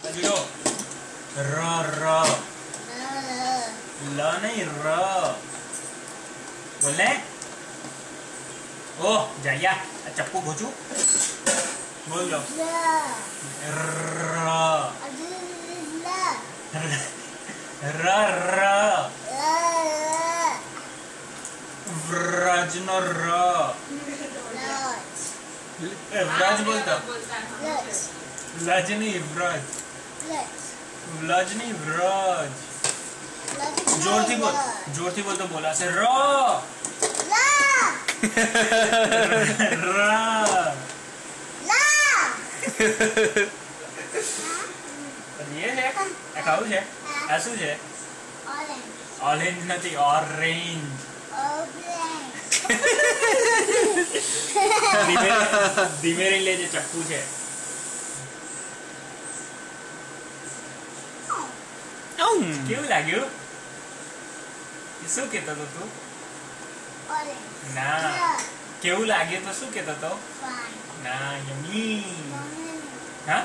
હજુ ર ર ल नहीं र बोलने ओ जाइया चप्पू घोचू बोल लो र र व्रज नो र व्रज बोलता लज नहीं व्रज व्रज नहीं व्रज जोर थी बोल तो बोला से रो ये है खाऊ है आसू है ऑरेंज नहीं ऑरेंज धीमे ले जे चक्कू है કેવું લાગ્યું શું કહેતો હતો તું ના કેવું લાગ્યું તો શું કહેતો હતો ના યમી હા